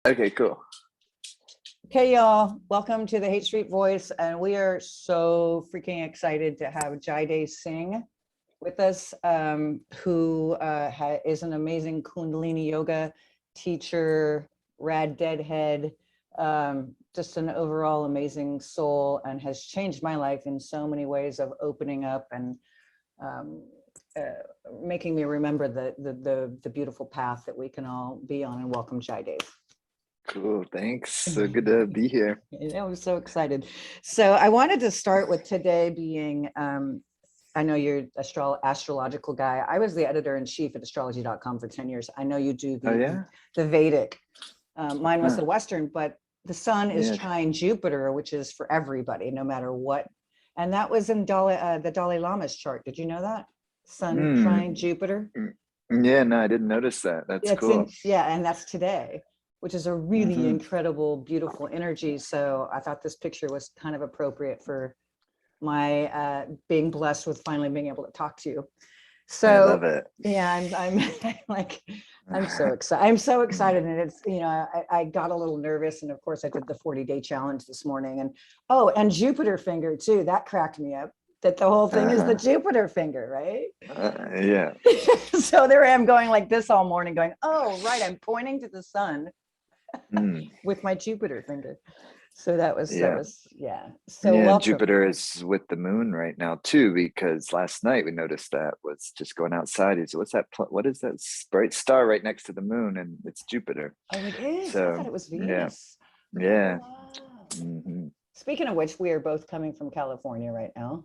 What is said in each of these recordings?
Okay, cool. Okay, y'all, welcome to the Haight Street Voice, and we are so freaking excited to have Singh with us, who is an amazing Kundalini yoga teacher, rad deadhead, just an overall amazing soul, and has changed my life in so many ways of opening up and making me remember the beautiful path that we can all be on. And welcome, Dave. Cool, thanks. So good to be here. I'm so excited. So I wanted to start with today being, I know you're astrological guy. I was the editor-in-chief at astrology.com for 10 years. I know you do the Vedic. Mine was the Western, but the sun is trine Jupiter, which is for everybody, no matter what. And that was in the Dalai Lama's chart. Did you know that? Sun trine Jupiter. Yeah, no, I didn't notice that. That's cool. And that's today, which is a really incredible, beautiful energy. So I thought this picture was kind of appropriate for my being blessed with finally being able to talk to you. So I love it. Yeah, I'm so excited. I'm so excited. And it's, I got a little nervous. And of course I did the 40-day challenge this morning. And Jupiter finger too. That cracked me up. That the whole thing is the Jupiter finger, right? Yeah. So there I am going like this all morning going, oh, right, I'm pointing to the sun with my Jupiter finger. So that was. So welcome. Jupiter is with the moon right now too, because last night we noticed that was just going outside. He said, what's that? What is that bright star right next to the moon? And it's Jupiter. Oh, it is. So, I thought it was Venus. Yeah. Oh, wow. Speaking of which, we are both coming from California right now.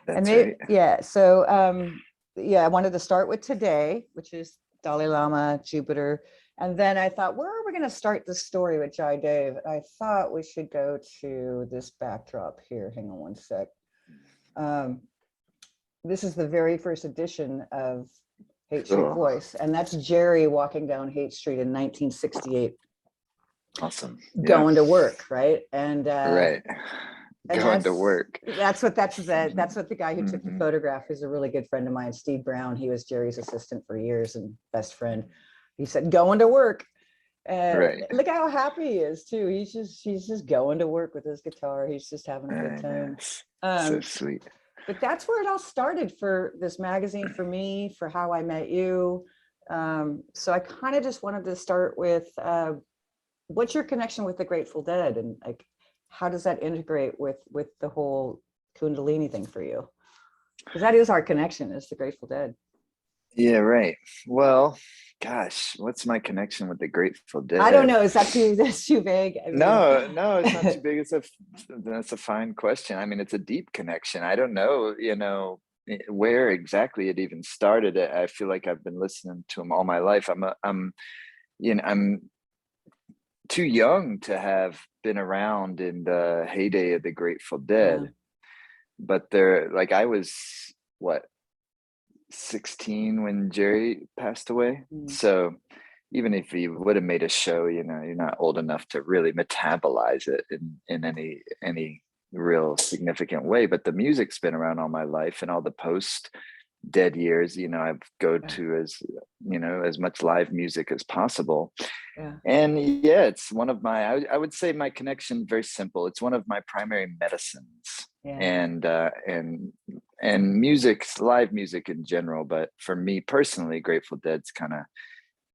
That's right. Yeah. So I wanted to start with today, which is Dalai Lama, Jupiter. And then I thought, where are we going to start this story with Jai Dave? I thought we should go to this backdrop here. Hang on one sec. This is the very first edition of Haight Street Voice. And that's Jerry walking down Haight Street in 1968. Awesome. Going to work, right? And right. Going to work. That's what the guy who took the photograph, who's a really good friend of mine, Steve Brown. He was Jerry's assistant for years and best friend. He said, going to work. And look how happy he is too. He's just going to work with his guitar. He's just having a good time. So sweet. But that's where it all started for this magazine, for me, for how I met you. So I kind of just wanted to start with what's your connection with the Grateful Dead, and like, how does that integrate with the whole Kundalini thing for you? Because that is our connection, is the Grateful Dead. Yeah, right. Well, gosh, what's my connection with the Grateful Dead? I don't know. Is that too vague? I mean, no, it's not too big. That's a fine question. I mean, it's a deep connection. I don't know, where exactly it even started. I feel like I've been listening to them all my life. I'm too young to have been around in the heyday of the Grateful Dead, but I was 16 when Jerry passed away. So even if he would have made a show, you're not old enough to really metabolize it in any real significant way. But the music's been around all my life, and all the post dead years, I've go to as much live music as possible. And it's one of my, I would say my connection, very simple. It's one of my primary medicines. And music, live music in general. But for me personally, Grateful Dead's kind of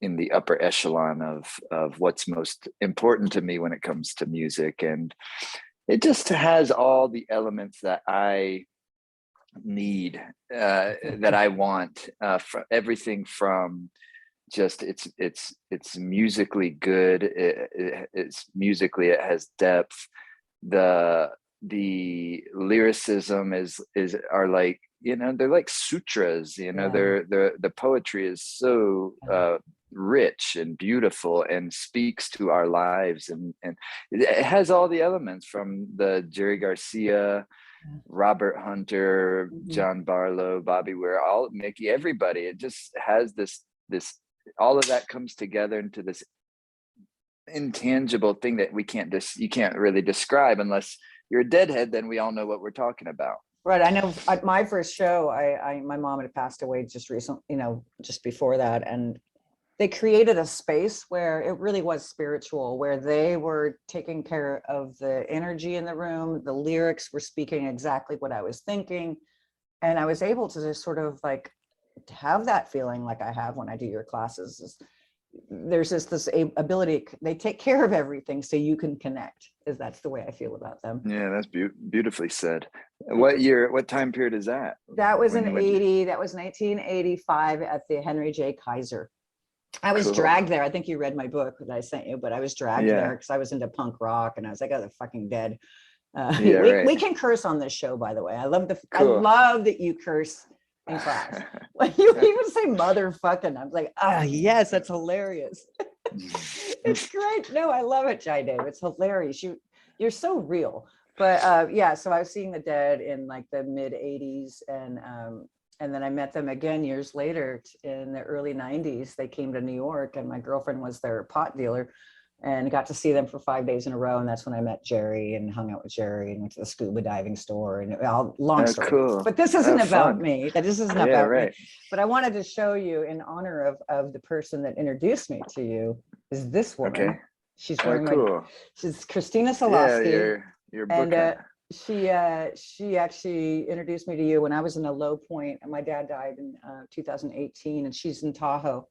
in the upper echelon of what's most important to me when it comes to music. And it just has all the elements that I need, that I want, for everything from just it's musically good. It's musically, it has depth. The lyricism are like, they're like sutras, the poetry is so rich and beautiful and speaks to our lives, and it has all the elements from the Jerry Garcia, Robert Hunter, John Barlow, Bobby Ware, Mickey, everybody. It just has this all of that comes together into this intangible thing that you can't really describe unless you're a deadhead. Then we all know what we're talking about. Right. I know at my first show, my mom had passed away just recently, just before that. And they created a space where it really was spiritual, where they were taking care of the energy in the room. The lyrics were speaking exactly what I was thinking. And I was able to just sort of like have that feeling like I have when I do your classes. There's just this ability, they take care of everything so you can connect, is that's the way I feel about them. Yeah, that's beautifully said. What time period is that? That was that was 1985 at the Henry J. Kaiser. I was dragged there. I think you read my book that I sent you, but I was dragged there because I was into punk rock and I was like, oh, they're fucking dead. We can curse on this show, by the way. I love I love that you curse in class. Like you even say motherfucking. I'm like, yes, that's hilarious. It's great. No, I love it, Jai Dave. It's hilarious. You're so real. But so I was seeing the Dead in like the mid 80s, and then I met them again years later in the early 90s. They came to New York and my girlfriend was their pot dealer, and got to see them for 5 days in a row. And that's when I met Jerry and hung out with Jerry and went to the scuba diving store, and long story. Cool. But this isn't about me. This isn't about me. But I wanted to show you, in honor of the person that introduced me to you, is this woman. Okay. She's wearing she's Christina Solosky. Your book. And she actually introduced me to you when I was in a low point, and my dad died in 2018, and she's in Tahoe.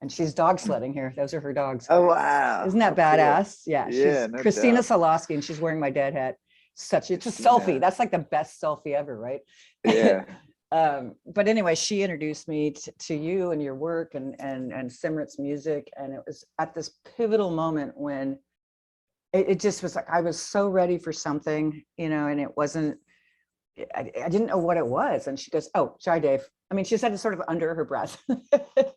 And she's dog sledding here. Those are her dogs. Oh, wow. Isn't that badass? Cool. Yeah. She's Christina Solosky, and she's wearing my dad hat. It's a selfie. That's like the best selfie ever, right? Yeah. But anyway, she introduced me to you and your work and Simrit's music. And it was at this pivotal moment when it just was like, I was so ready for something, and it wasn't, I didn't know what it was. And she goes, oh, Jai Dave. I mean, she said it sort of under her breath,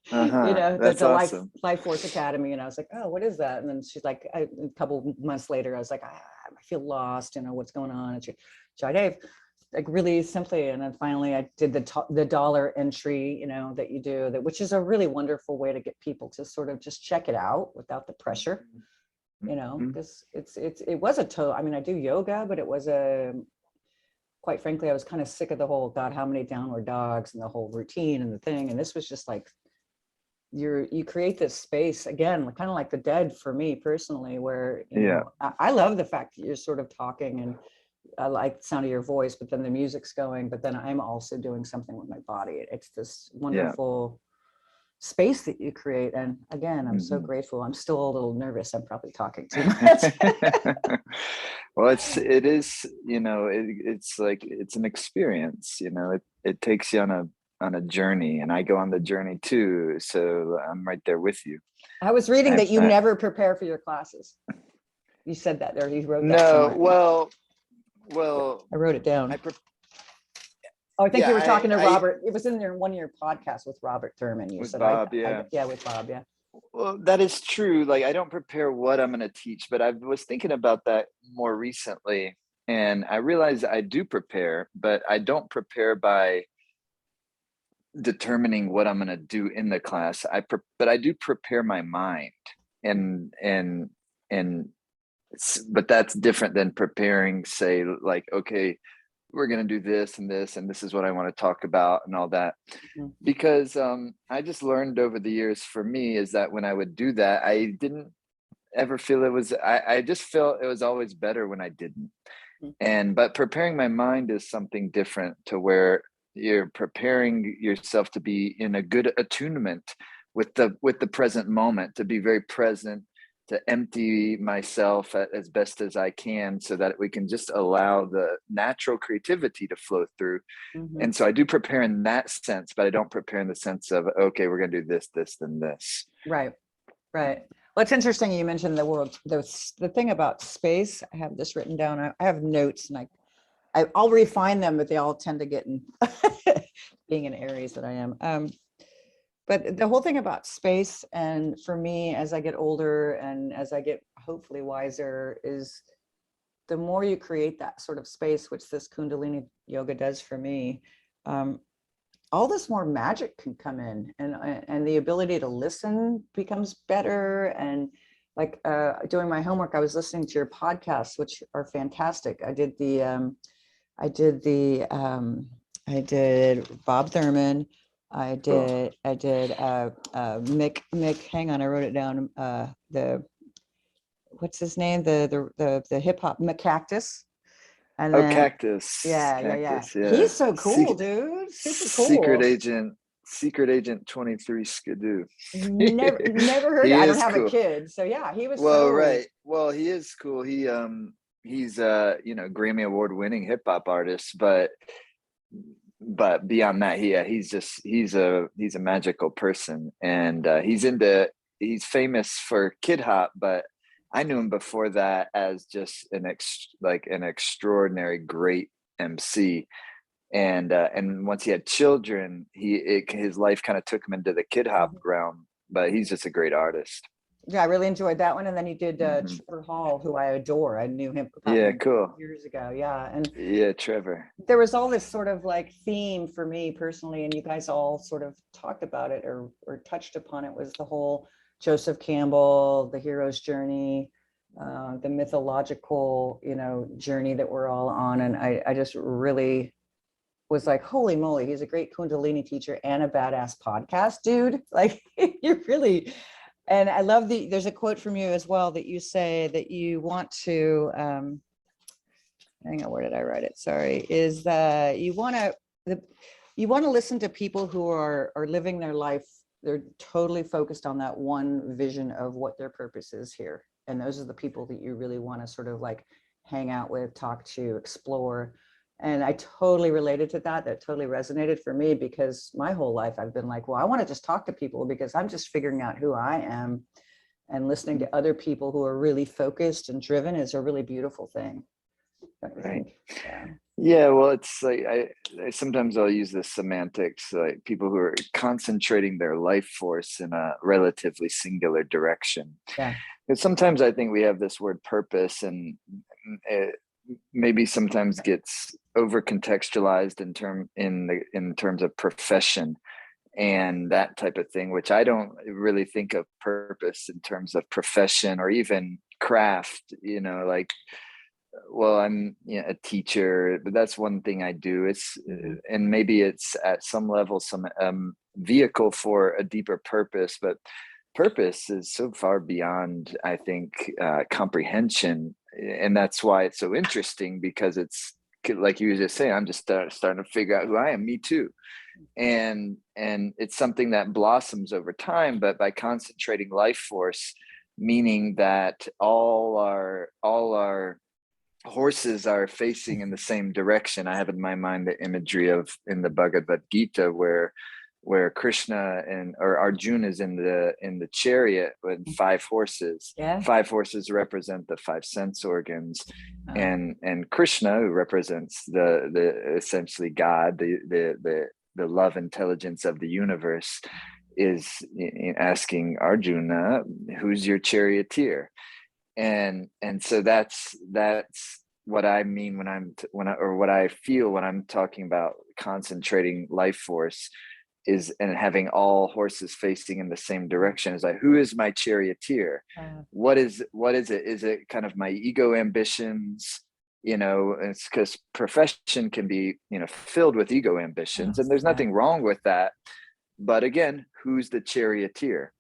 that's awesome. Life Force Academy. And I was like, oh, what is that? And then she's like, a couple months later, I was like, I feel lost, what's going on? And she, Jai Dave, like really simply. And then finally I did the dollar entry, that you do, which is a really wonderful way to get people to sort of just check it out without the pressure, because it was I mean, I do yoga, but it was quite frankly, I was kind of sick of the whole, God, how many downward dogs and the whole routine and the thing. And this was just like, you create this space again, kind of like the Dead for me personally, where, I love the fact that you're sort of talking, and I like the sound of your voice, but then the music's going, but then I'm also doing something with my body. It's this wonderful space that you create. And again, I'm so grateful. I'm still a little nervous. I'm probably talking too much. Well, it is, it's like, it's an experience, it takes you on a journey, and I go on the journey too. So I'm right there with you. I was reading that you never prepare for your classes. You said that there. You wrote that. No, well, I wrote it down. I think you were talking to Robert. It was in one of your podcasts with Robert Thurman. You said, Bob, with Bob, yeah. Well, that is true. Like, I don't prepare what I'm going to teach, but I was thinking about that more recently, and I realized I do prepare, but I don't prepare by determining what I'm going to do in the class. But I do prepare my mind, but that's different than preparing, say, like, okay, we're going to do this and this, and this is what I want to talk about and all that. Because I just learned over the years, for me, is that when I would do that, I didn't ever feel it was, I just felt it was always better when I didn't. But preparing my mind is something different, to where you're preparing yourself to be in a good attunement with the present moment, to be very present, to empty myself as best as I can, so that we can just allow the natural creativity to flow through. And so I do prepare in that sense, but I don't prepare in the sense of, okay, we're going to do this, this, and this. Right. Well, it's interesting you mentioned the world. The thing about space, I have this written down. I have notes, and I'll refine them, but they all tend to get in being in areas that I am. But the whole thing about space, and for me, as I get older and as I get hopefully wiser, is the more you create that sort of space, which this Kundalini yoga does for me, all this more magic can come in, and the ability to listen becomes better. And like doing my homework, I was listening to your podcasts, which are fantastic. I did Bob Thurman. I did Mick, hang on, I wrote it down. What's his name? The hip hop Cactus. And Oh, then Cactus. yeah. Cactus, yeah. He's so cool, dude. Super Secret cool. Agent 23 Skidoo. Never heard He it. I don't is have a cool. kid. So yeah, he was Well, so right. Well, he is cool. He's Grammy Award winning hip hop artist, but beyond that, he's a magical person, and he's famous for Kid Hop, but I knew him before that as just an extraordinary great MC. And once he had children, his life kind of took him into the Kid Hop realm, but he's just a great artist. Yeah, I really enjoyed that one. And then he did Trevor Hall, who I adore. I knew him cool years ago. Yeah. And yeah, Trevor. There was all this sort of like theme for me personally, and you guys all sort of talked about it or touched upon it, was the whole Joseph Campbell, the hero's journey, the mythological, journey that we're all on. And I just really was like, holy moly, he's a great Kundalini teacher and a badass podcast dude. Like you're really, and I love there's a quote from you as well that you say that you want to, hang on, where did I write it? Sorry, is that you want to listen to people who are living their life. They're totally focused on that one vision of what their purpose is here. And those are the people that you really want to sort of like hang out with, talk to, explore. And I totally related to that. That totally resonated for me, because my whole life I've been like, well, I want to just talk to people because I'm just figuring out who I am, and listening to other people who are really focused and driven is a really beautiful thing. Right. Yeah. Well, it's like I sometimes I'll use the semantics, like people who are concentrating their life force in a relatively singular direction. Yeah. Because sometimes I think we have this word purpose, and it maybe sometimes gets over contextualized in terms of profession and that type of thing, which I don't really think of purpose in terms of profession or even craft, like, well, I'm a teacher, but that's one thing I do. It's and maybe it's at some level some vehicle for a deeper purpose, but purpose is so far beyond, I think, comprehension, and that's why it's so interesting, because it's like you were just saying, I'm just starting to figure out who I am. Me too. And it's something that blossoms over time, but by concentrating life force, meaning that all our horses are facing in the same direction. I have in my mind the imagery of in the Bhagavad Gita where Krishna or Arjuna is in the chariot with five horses. Yeah. 5 horses represent the 5 sense organs, and Krishna, who represents the essentially God, the love intelligence of the universe, is asking Arjuna, who's your charioteer? And so that's what I mean what I feel when I'm talking about concentrating life force and having all horses facing in the same direction. Is like, who is my charioteer? What is it? Is it kind of my ego ambitions? It's because profession can be filled with ego ambitions, and there's nothing wrong with that. But again, who's the charioteer?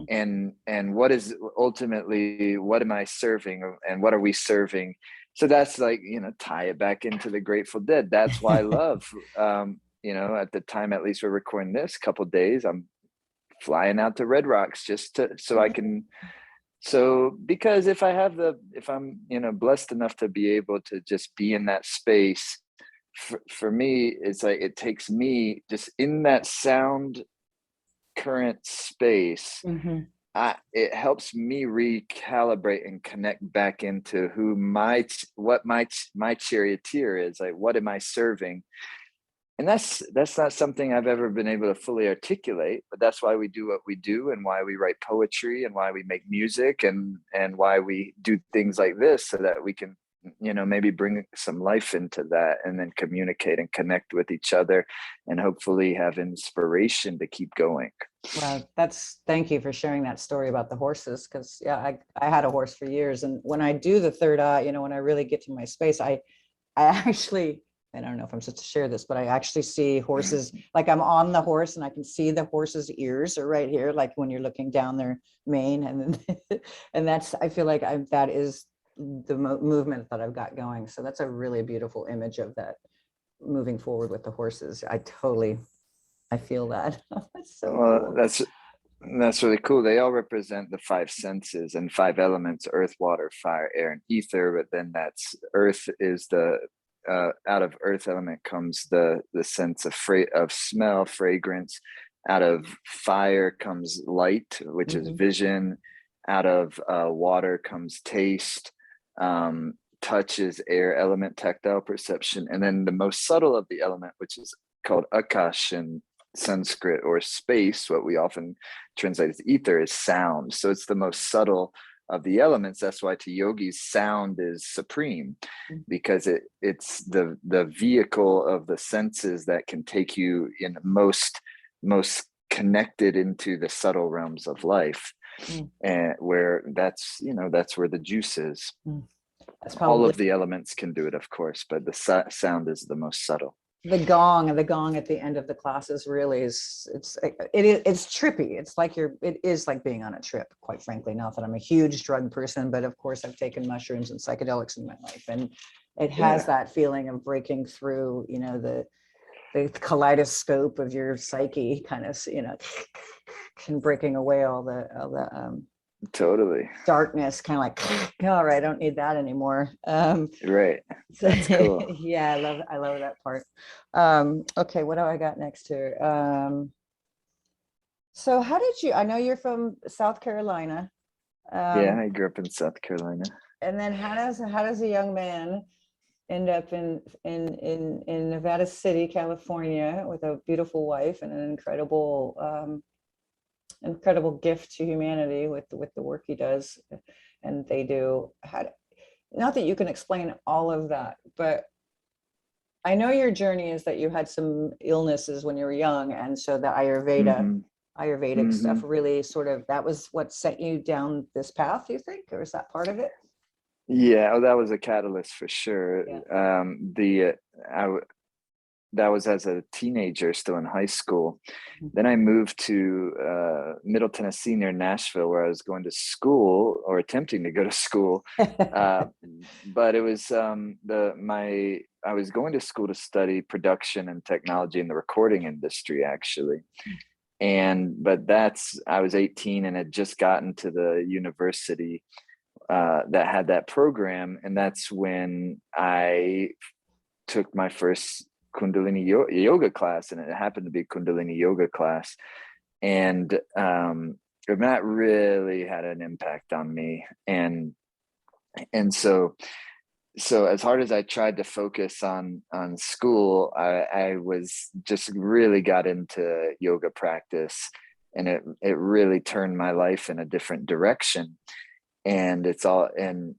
And what is ultimately, what am I serving, and what are we serving? So that's like, tie it back into the Grateful Dead. That's why I love, at the time, at least we're recording this, couple of days, I'm flying out to Red Rocks because if I'm, blessed enough to be able to just be in that space, for me, it's like, it takes me just in that sound current space. It helps me recalibrate and connect back into what my charioteer is. Like, what am I serving? And that's not something I've ever been able to fully articulate, but that's why we do what we do, and why we write poetry, and why we make music, and why we do things like this, so that we can maybe bring some life into that, and then communicate and connect with each other, and hopefully have inspiration to keep going. Wow, thank you for sharing that story about the horses, because I had a horse for years, and when I do the third eye, when I really get to my space, I actually and I don't know if I'm supposed to share this, but I actually see horses, like I'm on the horse and I can see the horse's ears are right here, like when you're looking down their mane. And then, and that's, I feel like that is the movement that I've got going. So that's a really beautiful image of that moving forward with the horses. I feel that. That's so cool. That's really cool. They all represent the five senses and five elements: earth, water, fire, air, and ether. But then that's earth is the out of earth element comes the sense of smell, fragrance. Out of fire comes light, which is vision. Out of water comes taste. Touch is air element, tactile perception. And then the most subtle of the element, which is called akash in Sanskrit, or space, what we often translate as ether, is sound. So it's the most subtle of the elements. That's why to yogis, sound is supreme, because it's the vehicle of the senses that can take you in most connected into the subtle realms of life, and where that's where the juice is. All of the elements can do it, of course, but the sound is the most subtle. The gong at the end of the classes really it's trippy. It is like being on a trip, quite frankly. Not that I'm a huge drug person, but of course I've taken mushrooms and psychedelics in my life, and it has that feeling of breaking through, the kaleidoscope of your psyche, kind of, and breaking away all the totally darkness, kind of like, all right, I don't need that anymore. Right. That's cool. Yeah, I love that part. Okay, what do I got next here? So how did you, I know you're from South Carolina. Yeah, I grew up in South Carolina. And then how does a young man end up in Nevada City, California, with a beautiful wife and an incredible gift to humanity with the work he does and they do? Not that you can explain all of that, but I know your journey is that you had some illnesses when you were young, and so the Ayurvedic stuff really that was what set you down this path, you think, or is that part of it? Yeah, that was a catalyst for sure. Yeah. That was as a teenager, still in high school. Then I moved to Middle Tennessee near Nashville, where I was going to school, or attempting to go to school. But it was I was going to school to study production and technology in the recording industry, actually. But I was 18 and had just gotten to the university that had that program. And that's when I took my first Kundalini yoga class, and it happened to be Kundalini yoga class. And that really had an impact on me. And so as hard as I tried to focus on school, I was just really got into yoga practice, and it really turned my life in a different direction. And it's all, and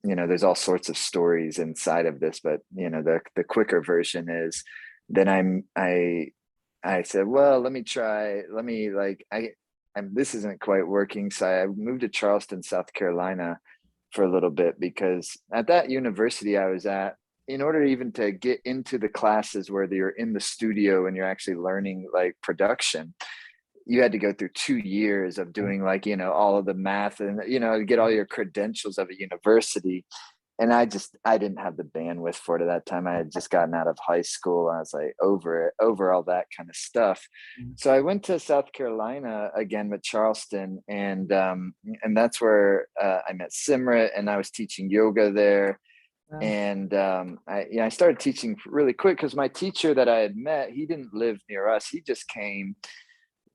there's all sorts of stories inside of this, but the quicker version is then I said, well, this isn't quite working. So I moved to Charleston, South Carolina for a little bit, because at that university I was at, in order even to get into the classes where you're in the studio and you're actually learning like production, you had to go through 2 years of doing all of the math and, get all your credentials of a university. And I didn't have the bandwidth for it at that time. I had just gotten out of high school. I was like over all that kind of stuff. So I went to South Carolina again with Charleston, and that's where I met Simrit, and I was teaching yoga there. Wow. And I started teaching really quick, because my teacher that I had met, he didn't live near us. He just came.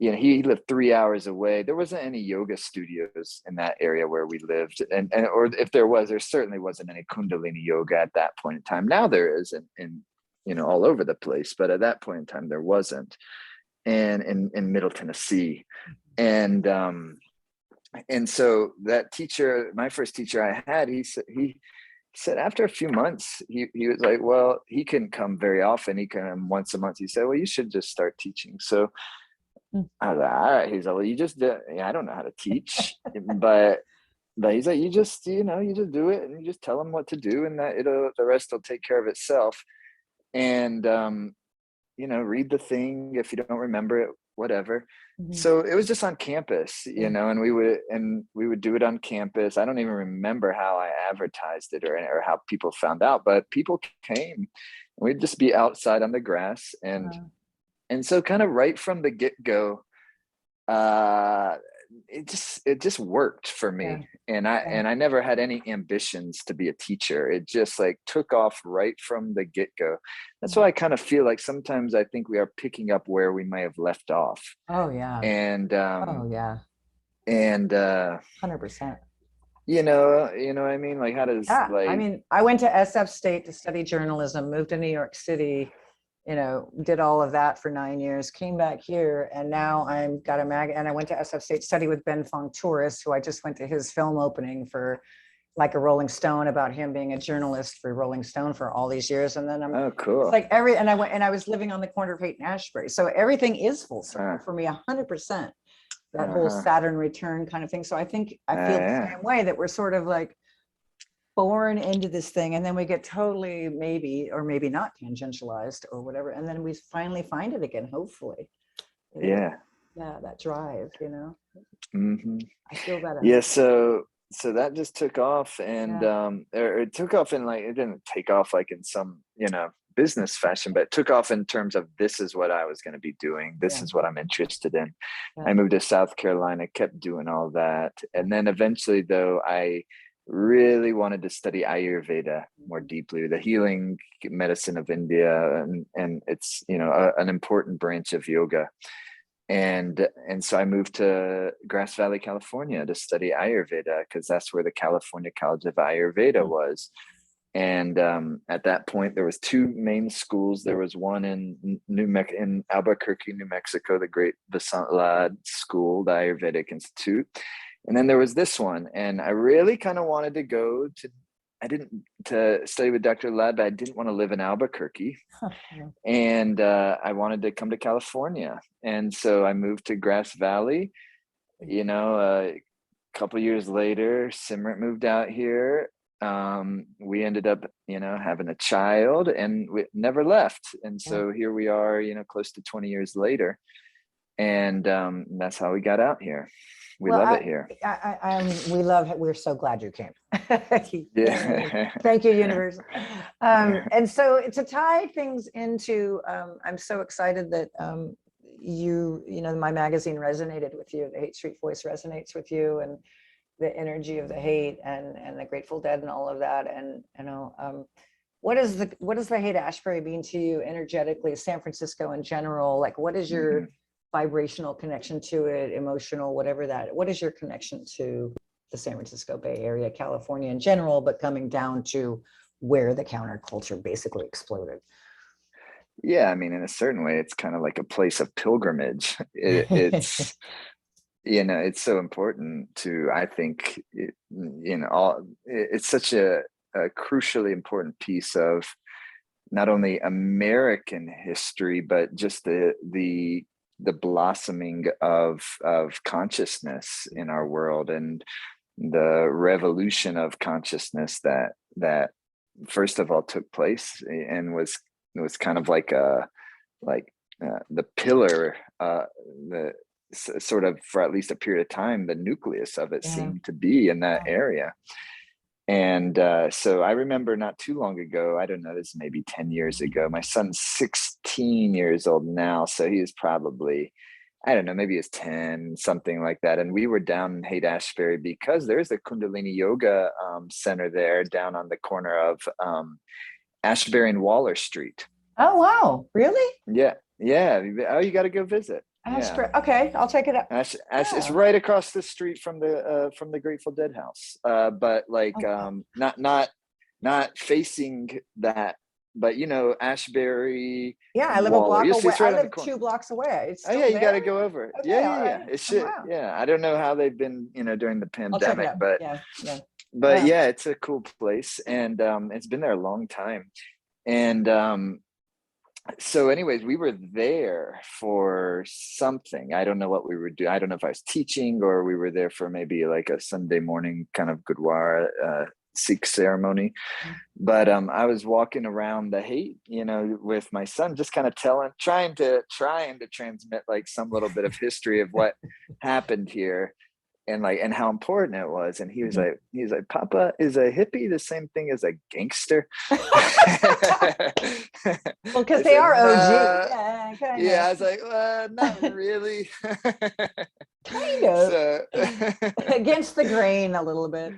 He lived 3 hours away. There wasn't any yoga studios in that area where we lived. And or if there was, there certainly wasn't any Kundalini yoga at that point in time. Now there is in all over the place. But at that point in time, there wasn't. And in Middle Tennessee. And so that teacher, my first teacher I had, he said after a few months, he was like, well, he couldn't come very often. He came once a month. He said, well, you should just start teaching. So I was like, all right. He's like, well, you just did. I don't know how to teach, but but he's like, you just do it, and you just tell them what to do, and that the rest will take care of itself. And read the thing if you don't remember it, whatever. So it was just on campus, and we would do it on campus. I don't even remember how I advertised it or how people found out, but people came. We'd just be outside on the grass, and so kind of right from the get-go, it just worked for me. And I never had any ambitions to be a teacher. It just like took off right from the get-go. That's why I kind of feel like sometimes I think we are picking up where we may have left off. Oh yeah. And and 100%. You know what I mean? Like, how does I mean, I went to SF State to study journalism, moved to New York City, did all of that for 9 years, came back here, and now I'm got a mag. And I went to SF State, study with Ben Fong Tourist, who I just went to his film opening for, like, a Rolling Stone, about him being a journalist for Rolling Stone for all these years. And then cool. It's like and I was living on the corner of Haight and Ashbury, so everything is full circle for me, 100%. That whole Saturn return kind of thing. So I think I feel the same way, that we're sort of like born into this thing, and then we get totally maybe not tangentialized or whatever, and then we finally find it again, hopefully. That drive, I feel that. So that just took off, and it took off in, like, it didn't take off like in some business fashion, but it took off in terms of, this is what I was going to be doing, this is what I'm interested in. I moved to South Carolina, kept doing all that, and then eventually, though, I really wanted to study Ayurveda more deeply, the healing medicine of India, and it's an important branch of yoga. And so I moved to Grass Valley, California to study Ayurveda, because that's where the California College of Ayurveda was. And at that point, there was two main schools. There was one in Albuquerque, New Mexico, the Great Vasant Lad School, the Ayurvedic Institute. And then there was this one, and I really kind of wanted to go to study with Dr. Ladd, but I didn't want to live in Albuquerque. And I wanted to come to California. And so I moved to Grass Valley. A couple years later, Simrit moved out here. We ended up, having a child, and we never left. And so here we are, close to 20 years later. And that's how we got out here. We love it here. We love it. We're so glad you came. Thank you, universe. And so to tie things into, I'm so excited that my magazine resonated with you. The Haight Street Voice resonates with you, and the energy of the Haight and the Grateful Dead and all of that. And what does the Haight Ashbury mean to you energetically, San Francisco in general? Like, what is your vibrational connection to it, emotional, whatever that, what is your connection to the San Francisco Bay Area, California in general, but coming down to where the counterculture basically exploded? Yeah, I mean, in a certain way, it's kind of like a place of pilgrimage. It's it's so important to, I think, it's such a crucially important piece of not only American history, but just the blossoming of consciousness in our world, and the revolution of consciousness that first of all took place, and was kind of like the pillar, the sort of, for at least a period of time, the nucleus of it seemed to be in that area. And so I remember not too long ago, I don't know, this maybe 10 years ago, my son's 16 years old now. So he was probably, I don't know, maybe he's 10, something like that. And we were down in Haight Ashbury because there's a Kundalini Yoga center there down on the corner of Ashbury and Waller Street. Oh, wow. Really? Yeah. Oh, you got to go visit. Ashbury. Okay, I'll check it out. It's right across the street from the Grateful Dead house, but like not facing that, but Ashbury. Yeah, I live a block away. I live 2 blocks away. It's you got to go over. Okay, yeah. It should. Wow. Yeah, I don't know how they've been, during the pandemic, but it's a cool place, and it's been there a long time, and so anyways, we were there for something. I don't know what we were doing. I don't know if I was teaching or we were there for maybe like a Sunday morning kind of Gurdwara Sikh ceremony. But I was walking around the Haight, with my son, just kind of trying to transmit like some little bit of history of what happened here, and how important it was. And he was like, Papa, is a hippie the same thing as a gangster? Well, because they are OG. Yeah, kind yeah. of. I was like, not really. Kind of. So Against the grain a little bit.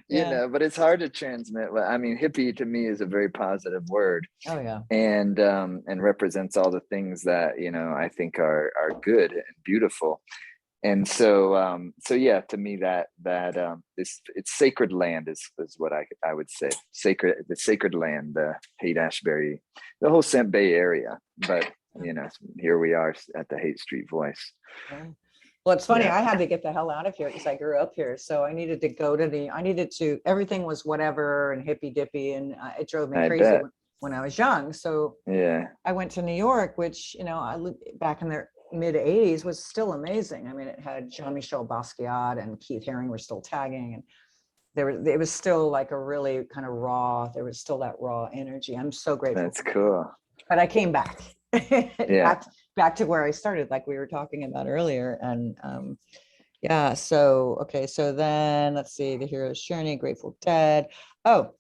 Yeah. but it's hard to transmit. I mean, hippie to me is a very positive word. Oh yeah. And represents all the things that I think are good and beautiful. And so yeah, to me that it's sacred land is what I would say. The sacred land, the Haight-Ashbury, the whole Cent Bay area. But here we are at the Haight Street Voice. Yeah. Well, it's funny. Yeah. I had to get the hell out of here because I grew up here. So I needed to everything was whatever and hippy dippy, and it drove me crazy when I was young. So yeah, I went to New York, which I lived back in the mid 80s, was still amazing. I mean, it had Jean-Michel Basquiat and Keith Haring were still tagging, and it was still like a really kind of raw. There was still that raw energy. I'm so grateful. That's cool. But I came back. Yeah. back to where I started, like we were talking about earlier. And yeah, so okay, so then let's see, The Hero's Journey, Grateful Dead. Oh,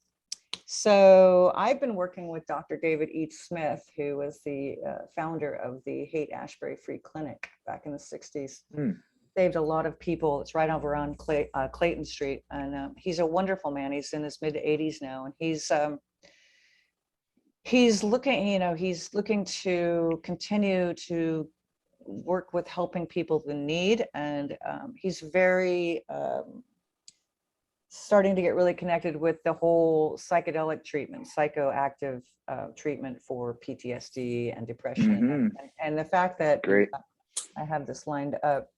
so I've been working with Dr. David Eads Smith, who was the founder of the Haight-Ashbury Free Clinic back in the 60s. Saved a lot of people. It's right over on Clayton Street, and he's a wonderful man. He's in his mid 80s now, and he's looking to continue to work with helping people in need, and he's very starting to get really connected with the whole psychedelic treatment, psychoactive treatment for PTSD and depression. And the fact that I have this lined up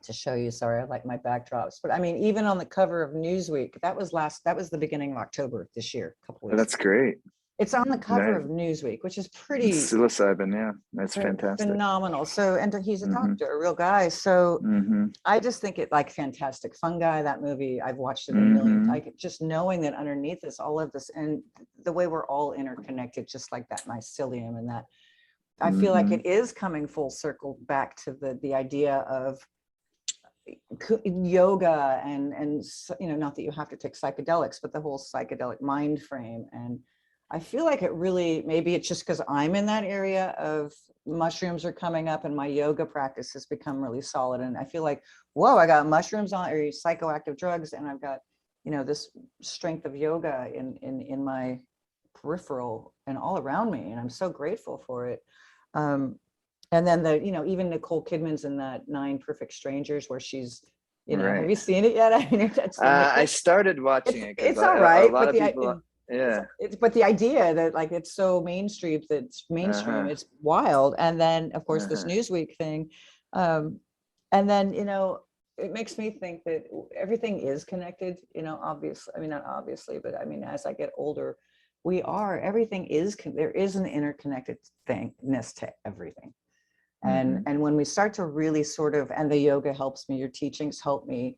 to show you. Sorry, I like my backdrops, but I mean, even on the cover of Newsweek, that was the beginning of October this year, a couple weeks. That's great. It's on the cover of Newsweek, which is pretty psilocybin. Yeah, that's fantastic. Phenomenal. So, and he's a doctor, a real guy. So I just think it like Fantastic Fungi, that movie, I've watched it a million. Just knowing that underneath this, all of this, and the way we're all interconnected, just like that mycelium, and that I feel like it is coming full circle back to the idea of yoga and not that you have to take psychedelics, but the whole psychedelic mind frame. And I feel like it really, maybe it's just because I'm in that area of mushrooms are coming up and my yoga practice has become really solid. And I feel like, whoa, I got mushrooms on, or psychoactive drugs, and I've got, this strength of yoga in my peripheral and all around me. And I'm so grateful for it. And then even Nicole Kidman's in that 9 Perfect Strangers where she's, right. Have you seen it yet? I mean, I started watching it. It's all right. A lot of people. But the idea that like it's so mainstream, it's wild. And then of course this Newsweek thing, and then it makes me think that everything is connected. Obviously, I mean not obviously, but I mean as I get older, everything is there is an interconnected thingness to everything. And when we start to really sort of, and the yoga helps me, your teachings help me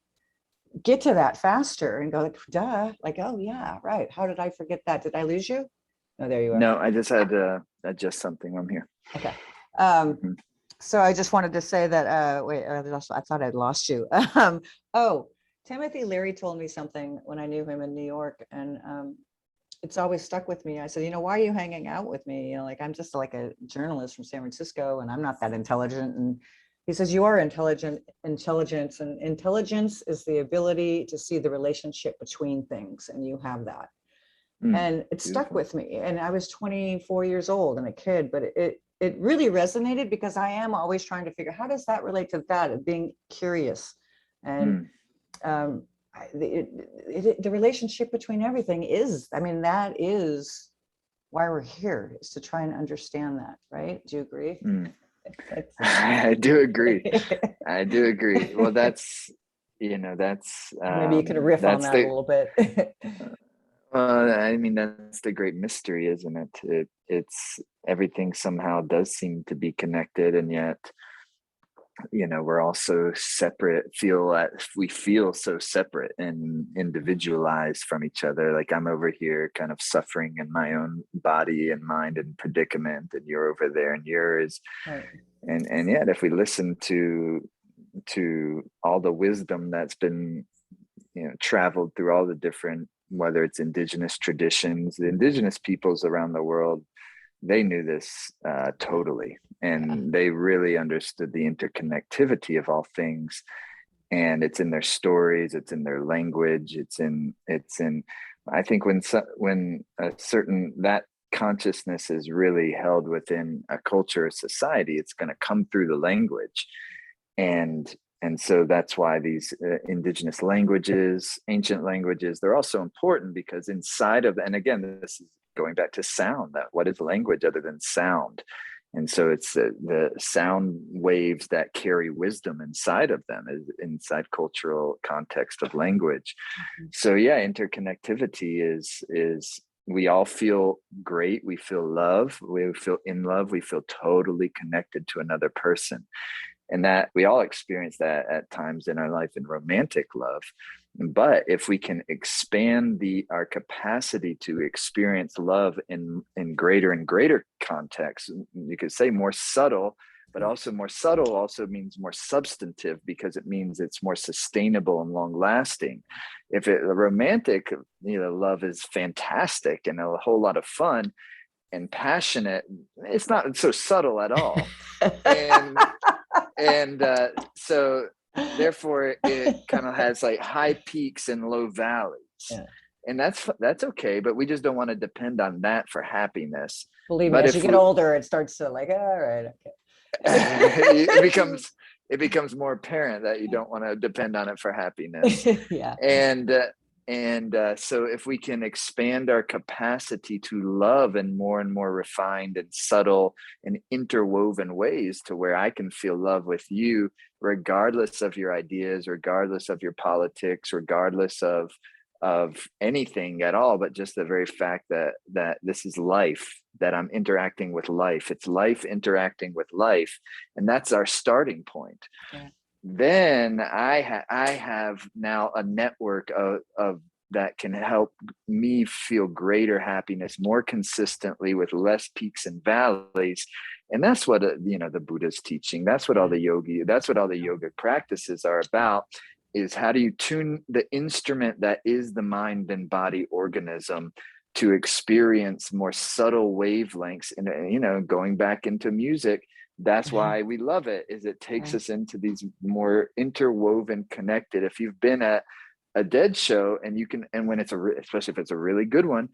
get to that faster and go like, duh, like, oh yeah, right. How did I forget that? Did I lose you? Oh, there you are. No, I just had to adjust something. I'm here. Okay. So I just wanted to say that, wait, I thought I'd lost you. Timothy Leary told me something when I knew him in New York, and it's always stuck with me. I said, why are you hanging out with me? Like, I'm just like a journalist from San Francisco and I'm not that intelligent. And he says, you are intelligence, and intelligence is the ability to see the relationship between things. And you have that. And it stuck with me. And I was 24 years old and a kid, but it really resonated because I am always trying to figure, how does that relate to that, of being curious? And the relationship between everything is, I mean, that is why we're here, is to try and understand that, right? Do you agree? I do agree. I do agree. Well, that's maybe you could riff on that a little bit. I mean, that's the great mystery, isn't it? It's everything somehow does seem to be connected, and yet, we're also separate, we feel so separate and individualized from each other. Like I'm over here kind of suffering in my own body and mind and predicament, and you're over there and yours. Right. And yet if we listen to all the wisdom that's been, traveled through all the different, whether it's indigenous traditions, the indigenous peoples around the world, they knew this totally, and they really understood the interconnectivity of all things. And it's in their stories, it's in their language, it's in I think when a certain that consciousness is really held within a culture or society, it's going to come through the language. And so that's why these indigenous languages, ancient languages, they're also important, because inside of, and again, this is going back to sound, that what is language other than sound? And so it's the sound waves that carry wisdom inside of them, is inside cultural context of language. So yeah, interconnectivity is we all feel great, we feel love, we feel in love, we feel totally connected to another person. And that we all experience that at times in our life in romantic love. But if we can expand our capacity to experience love in greater and greater contexts, you could say more subtle, but also more subtle also means more substantive, because it means it's more sustainable and long lasting. If a romantic, love is fantastic and a whole lot of fun and passionate, it's not so subtle at all. And so therefore it kind of has like high peaks and low valleys. Yeah. And that's okay, but we just don't want to depend on that for happiness. Believe me, as you get older, it starts to like, all right, okay. it becomes more apparent that you don't want to depend on it for happiness. Yeah. And so if we can expand our capacity to love in more and more refined and subtle and interwoven ways, to where I can feel love with you, regardless of your ideas, regardless of your politics, regardless of anything at all, but just the very fact that this is life, that I'm interacting with life. It's life interacting with life. And that's our starting point. Yeah. Then I have now a network of that can help me feel greater happiness more consistently with less peaks and valleys. And that's what the Buddha's teaching. That's what all the yoga practices are about, is how do you tune the instrument that is the mind and body organism to experience more subtle wavelengths. And going back into music, that's why we love it, is it takes us into these more interwoven, connected. If you've been at a Dead show, and when it's especially if it's a really good one,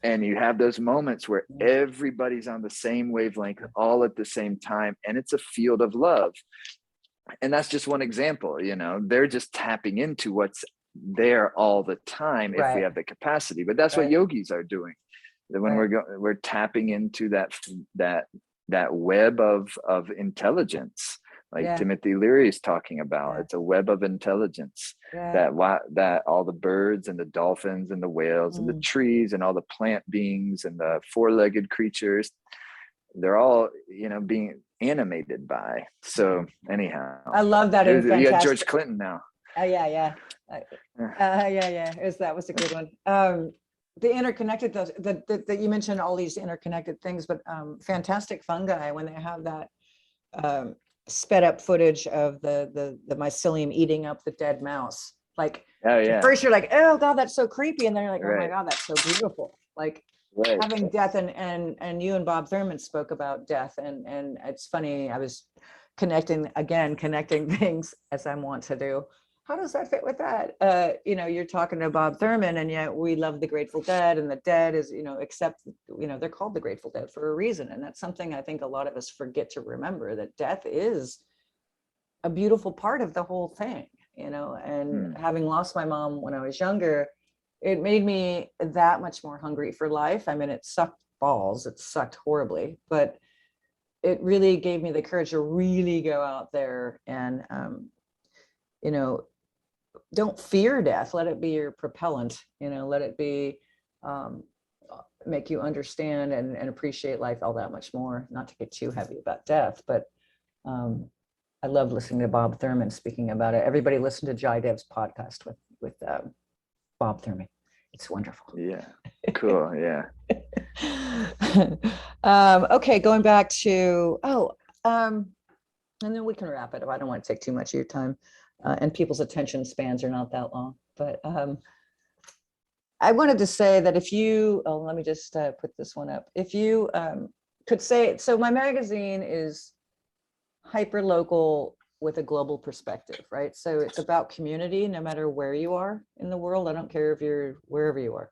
and you have those moments where everybody's on the same wavelength all at the same time, and it's a field of love. And that's just one example. They're just tapping into what's there all the time if we have the capacity. But that's what yogis are doing. When we're tapping into that web of intelligence, like Timothy Leary is talking about. It's a web of intelligence that all the birds and the dolphins and the whales and the trees and all the plant beings and the four-legged creatures, they're all being animated by. So anyhow, I love that. You got George Clinton now. Yeah. That was a good one. The interconnected, that you mentioned all these interconnected things, but fantastic fungi, when they have that sped up footage of the mycelium eating up the dead mouse. Like, first you're like, oh God, that's so creepy. And then you're like, oh my God, that's so beautiful. Like having death, and you and Bob Thurman spoke about death. And it's funny, I was connecting things as I want to do. How does that fit with that? You're talking to Bob Thurman, and yet we love the Grateful Dead, and the dead is, except, they're called the Grateful Dead for a reason. And that's something I think a lot of us forget to remember, that death is a beautiful part of the whole thing, and having lost my mom when I was younger, it made me that much more hungry for life. I mean, it sucked balls, it sucked horribly, but it really gave me the courage to really go out there and, don't fear death. Let it be your propellant, let it be make you understand and appreciate life all that much more. Not to get too heavy about death, but I love listening to Bob Thurman speaking about it. Everybody listen to Jai Dev's podcast with Bob Thurman. It's wonderful. Yeah, cool. Yeah. Okay, going back to and then we can wrap it up. I don't want to take too much of your time, and people's attention spans are not that long. But I wanted to say that if you, let me just put this one up. If you could say, so my magazine is hyper local with a global perspective, right? So it's about community, no matter where you are in the world. I don't care if you're wherever you are.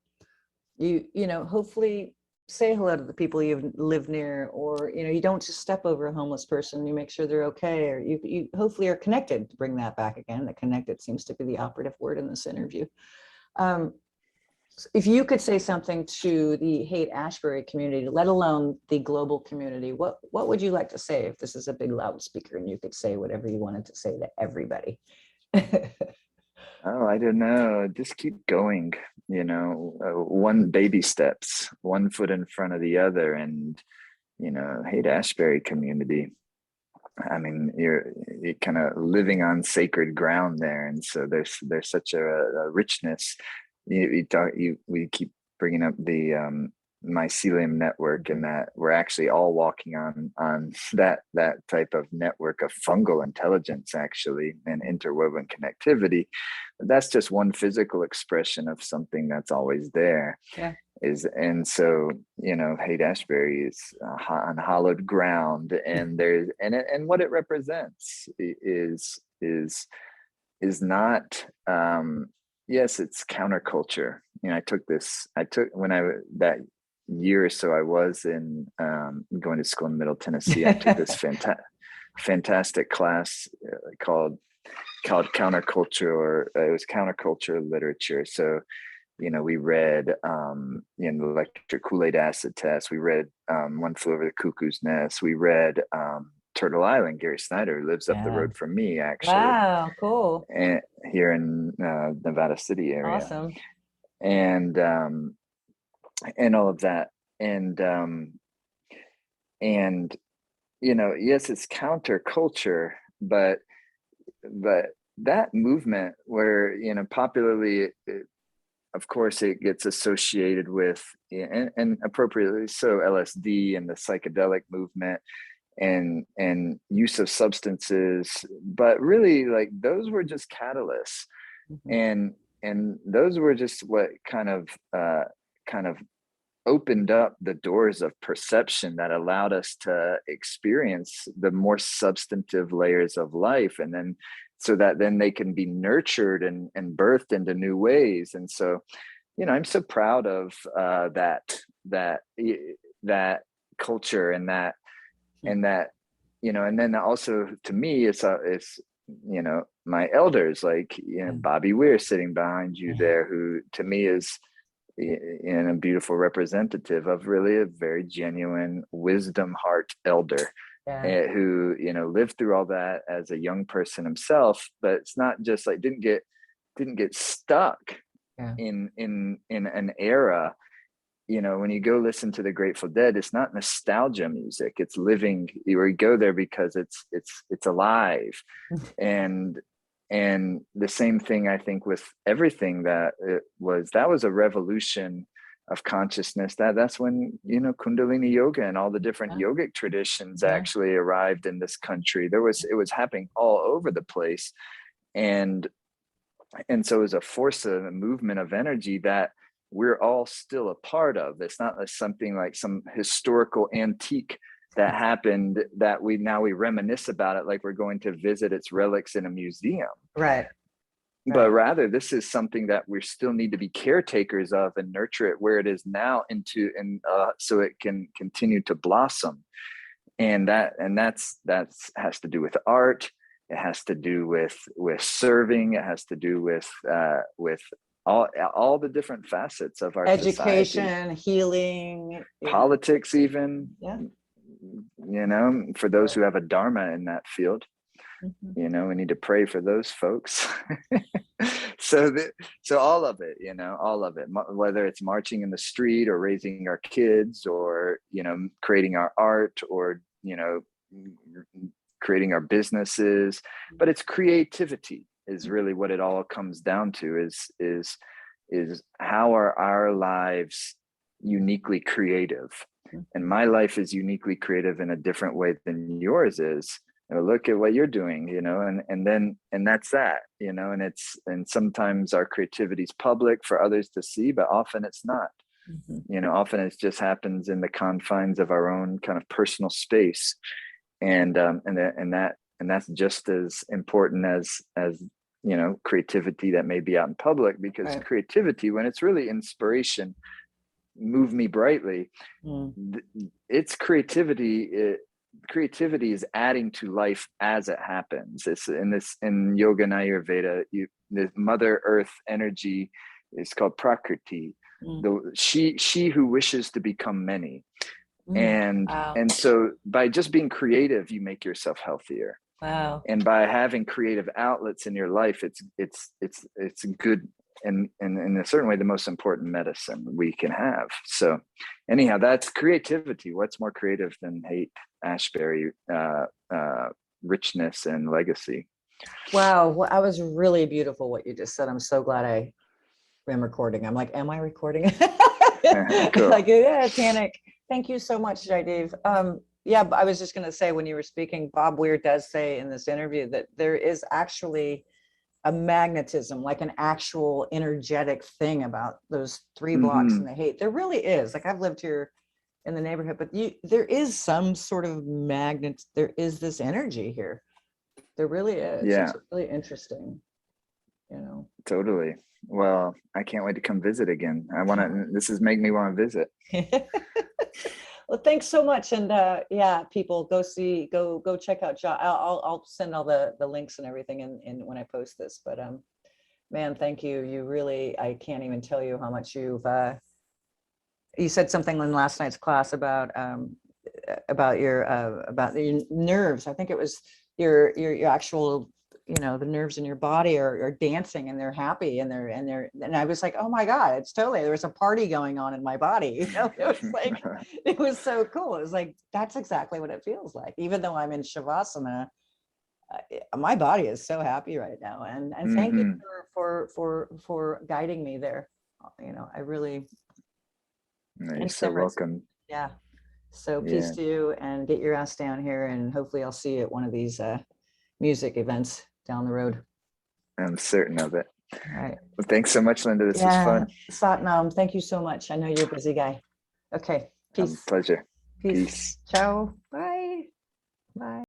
You know, hopefully say hello to the people you live near, or, you know, you don't just step over a homeless person, you make sure they're okay, or you hopefully are connected, to bring that back again. The connected seems to be the operative word in this interview. If you could say something to the Haight-Ashbury community, let alone the global community, what would you like to say if this is a big loudspeaker and you could say whatever you wanted to say to everybody? Oh, I don't know. Just keep going, you know, one baby steps, one foot in front of the other. And, you know, Haight-Ashbury community, I mean, you're kind of living on sacred ground there. And so there's such a richness. We keep bringing up the mycelium network, and that we're actually all walking on that type of network of fungal intelligence, actually, and interwoven connectivity. But that's just one physical expression of something that's always there. Yeah. And so, you know, Haight-Ashbury is on hallowed ground, and there's and what it represents is not yes, it's counterculture. You know, I took when that year or so I was in going to school in Middle Tennessee, I took this fantastic class called counterculture, or it was counterculture literature. So, you know, we read you know, electric Kool-Aid acid test. We read One Flew Over the Cuckoo's Nest. We read Turtle Island, Gary Snyder, who lives up the road from me, actually. Wow, cool. And here in Nevada City area. Awesome. And all of that. And you know, yes, it's counterculture, but that movement, where, you know, popularly, of course, it gets associated with, and appropriately so, LSD and the psychedelic movement and use of substances, but really, like, those were just catalysts. Mm-hmm. And those were just what kind of opened up the doors of perception that allowed us to experience the more substantive layers of life, and then so that then they can be nurtured and birthed into new ways. And so, you know, I'm so proud of that culture, and that, you know, and then also, to me, it's you know, my elders, like, you know, Bobby Weir sitting behind you there, who to me is a beautiful representative of really a very genuine wisdom heart elder, who, you know, lived through all that as a young person himself, but it's not just like didn't get stuck in an era. You know, when you go listen to the Grateful Dead, it's not nostalgia music. It's living. You go there because it's alive, and the same thing, I think, with everything that was a revolution of consciousness. That's when, you know, Kundalini yoga and all the different yogic traditions actually arrived in this country. It was happening all over the place, and so it was a force of a movement of energy that we're all still a part of. It's not something like some historical antique that happened that we reminisce about it like we're going to visit its relics in a museum. Right. But rather, this is something that we still need to be caretakers of and nurture it where it is now so it can continue to blossom. And that's has to do with art. It has to do with serving. It has to do with all the different facets of our education, society. healing, politics, even. You know, for those who have a dharma in that field. You know, we need to pray for those folks. So all of it, you know, all of it, whether it's marching in the street or raising our kids or, you know, creating our art or, you know, creating our businesses, but it's creativity is really what it all comes down to, is how are our lives uniquely creative? And my life is uniquely creative in a different way than yours is. You know, look at what you're doing, you know, and that's that, you know, and sometimes our creativity is public for others to see, but often it's not. You know, often it just happens in the confines of our own kind of personal space, and that's just as important as you know, creativity that may be out in public, because creativity, when it's really inspiration, move me brightly, it's creativity. Creativity is adding to life as it happens. It's in yoga and Ayurveda, the Mother Earth energy is called Prakriti, she who wishes to become many. And so by just being creative, you make yourself healthier. And by having creative outlets in your life, it's good, and in a certain way, the most important medicine we can have. So anyhow, that's creativity. What's more creative than Haight Ashbury, richness and legacy? Wow. Well, I was really beautiful what you just said. I'm so glad I am recording. I'm like, am I recording? Cool. Like, yeah, panic. Thank you so much, Jaidev. Yeah, I was just going to say, when you were speaking, Bob Weir does say in this interview that there is actually a magnetism, like an actual energetic thing about those 3 blocks in the Haight. There really is. Like, I've lived here in the neighborhood, but there is some sort of magnet. There is this energy here. There really is. Yeah. It's really interesting, you know. Totally. Well, I can't wait to come visit again. This is making me want to visit. Well, thanks so much. And yeah, people, go check out John. I'll send all the links and everything in when I post this. But man, thank you. You really, I can't even tell you how much you said something in last night's class about your nerves. I think it was your actual, you know, the nerves in your body are dancing, and they're happy, and I was like, oh my God, it's totally, there was a party going on in my body. You know, it was like, it was so cool. It was like, that's exactly what it feels like. Even though I'm in Shavasana, my body is so happy right now. And thank you for guiding me there. You know, I really, you're so welcome. Yeah. So peace to you, and get your ass down here, and hopefully I'll see you at one of these music events down the road. I'm certain of it. All right. Well, thanks so much, Linda. This was fun. Satnam, thank you so much. I know you're a busy guy. Okay. Peace. Pleasure. Peace. Ciao. Bye. Bye.